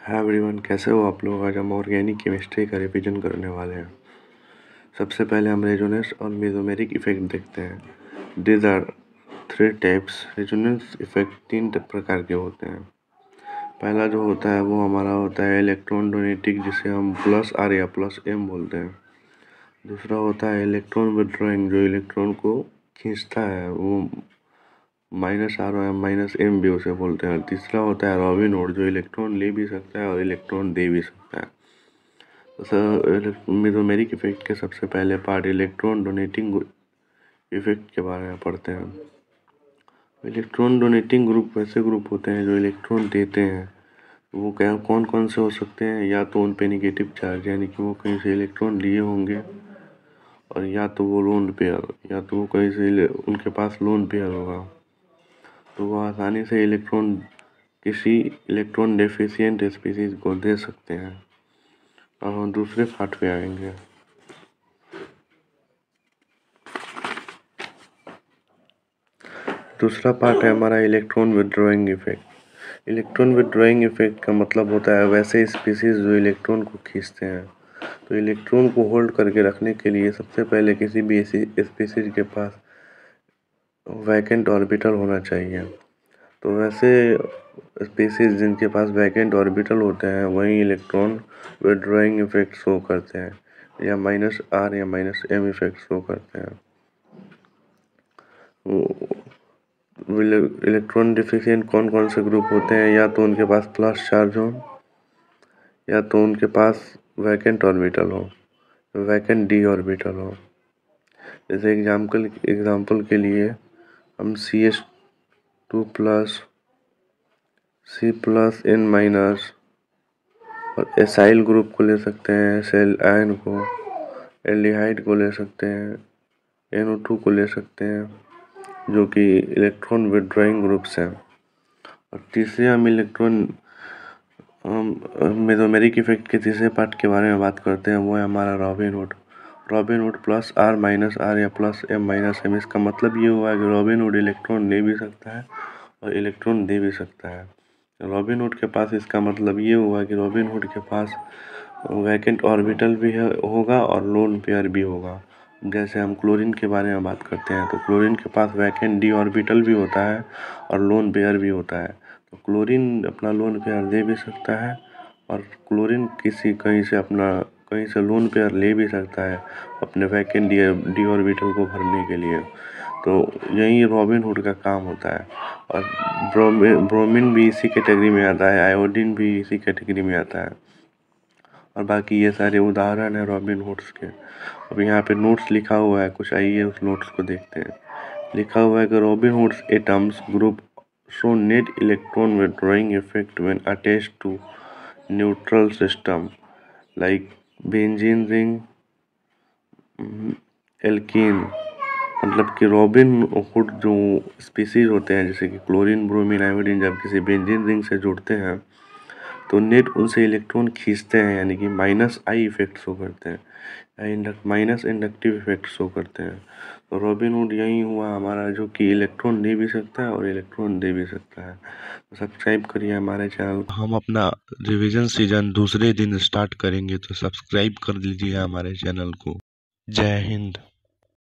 Hi everyone, कैसे हो आप लोग। आज हम ऑर्गेनिक केमिस्ट्री का रिवीजन करने वाले हैं। सबसे पहले हम रेजोनेंस और मेसोमेरिक इफेक्ट देखते हैं। These are three types. Resonance effect तीन प्रकार के होते हैं। पहला जो होता है वो हमारा होता है इलेक्ट्रॉन डोनेटिंग, जिसे हम प्लस आर या प्लस एम बोलते हैं। दूसरा होता है इलेक्ट्रॉन विड्रॉइंग, जो इलेक्ट्रॉन को खींचता है, वो माइनस आर और माइनस एम भी उसे बोलते हैं। तीसरा होता है रॉबिन हुड, जो इलेक्ट्रॉन ले भी सकता है और इलेक्ट्रॉन दे भी सकता है। तो मेसोमेरिक इफेक्ट के सबसे पहले पार्ट इलेक्ट्रॉन डोनेटिंग इफेक्ट के बारे में पढ़ते हैं। इलेक्ट्रॉन डोनेटिंग ग्रुप वैसे ग्रुप होते हैं जो इलेक्ट्रॉन देते हैं। वो क्या कौन कौन से हो सकते हैं? या तो उन पे नेगेटिव चार्ज, यानी कि वो कहीं से इलेक्ट्रॉन लिए होंगे, और या तो वो लोन पेयर, या तो वो कहीं से उनके पास लोन पेयर होगा, तो वो आसानी से इलेक्ट्रॉन किसी इलेक्ट्रॉन डेफिशिएंट स्पीसीज को दे सकते हैं। अब हम दूसरे पार्ट पे आएंगे। दूसरा पार्ट है हमारा electron withdrawing effect. Electron withdrawing effect का मतलब होता है वैसे स्पीसीज जो इलेक्ट्रॉन को खींचते हैं। तो इलेक्ट्रॉन को होल्ड करके रखने के लिए सबसे पहले किसी भी ऐसी स्पीसीज के पास वैकेंट ऑर्बिटल होना चाहिए। तो वैसे स्पीसीज जिनके पास वैकेंट ऑर्बिटल होते हैं वही इलेक्ट्रॉन विड्रॉइंग इफेक्ट शो करते हैं, या माइनस आर या माइनस एम इफेक्ट शो करते हैं। इलेक्ट्रॉन डिफिशिएंट कौन कौन से ग्रुप होते हैं? या तो उनके पास प्लस चार्ज हो, या तो उनके पास वैकेंट ऑर्बिटल हो, वैकेंट डी ऑर्बिटल हो। जैसे एग्जाम्पल के लिए हम CH2 plus, C plus N minus और एसाइल ग्रुप को ले सकते हैं, एसाइल आयन को, एल्डिहाइड को ले सकते हैं, NO2 को ले सकते हैं, जो कि इलेक्ट्रॉन विड्रॉइंग ग्रुप्स हैं। और तीसरे हम मेसोमेरिक इफेक्ट के तीसरे पार्ट के बारे में बात करते हैं, वो है हमारा Robin Hood. Robin Hood plus R minus R या प्लस एम माइनस एम। इसका मतलब ये हुआ कि रॉबिन हुड इलेक्ट्रॉन ले भी सकता है और इलेक्ट्रॉन दे भी सकता है। रॉबिन हुड के पास इसका मतलब ये हुआ कि रॉबिन हुड के पास वैकेंट ऑर्बिटल भी होगा और लोन पेयर भी होगा। जैसे हम क्लोरीन के बारे में बात करते हैं, तो क्लोरीन के पास वैकेंट डी ऑर्बिटल भी होता है और लोन पेयर भी होता है। तो क्लोरीन अपना लोन पेयर दे भी सकता है, और क्लोरीन कहीं से लोन पेयर ले भी सकता है अपने वैकेंट डी ऑर्बिटल को भरने के लिए। तो यही रॉबिन हुड का काम होता है। और ब्रोमीन भी इसी कैटेगरी में आता है, आयोडीन भी इसी कैटेगरी में आता है। और बाकी ये सारे उदाहरण है रॉबिन हुड्स के। अब यहाँ पे नोट्स लिखा हुआ है कुछ, आइए उस नोट्स को देखते हैं। लिखा हुआ है कि Robin Hood's atoms group show net electron withdrawing effect when attached to neutral system like benzene ring, alkene. मतलब कि रॉबिन हुड जो स्पीसीज होते हैं, जैसे कि क्लोरीन, ब्रोमीन, आयोडीन, जब किसी बेंजीन रिंग से जुड़ते हैं तो नेट उनसे इलेक्ट्रॉन खींचते हैं, यानी कि माइनस आई इफेक्ट शो करते हैं, माइनस इंडक्टिव इफेक्ट शो करते हैं। तो रॉबिन हुड यही हुआ हमारा, जो कि इलेक्ट्रॉन ले भी सकता है और इलेक्ट्रॉन दे भी सकता है। तो सब्सक्राइब करिए हमारे चैनल। हम अपना रिवीजन सीजन दूसरे दिन स्टार्ट करेंगे, तो सब्सक्राइब कर लीजिए हमारे चैनल को। जय हिंद।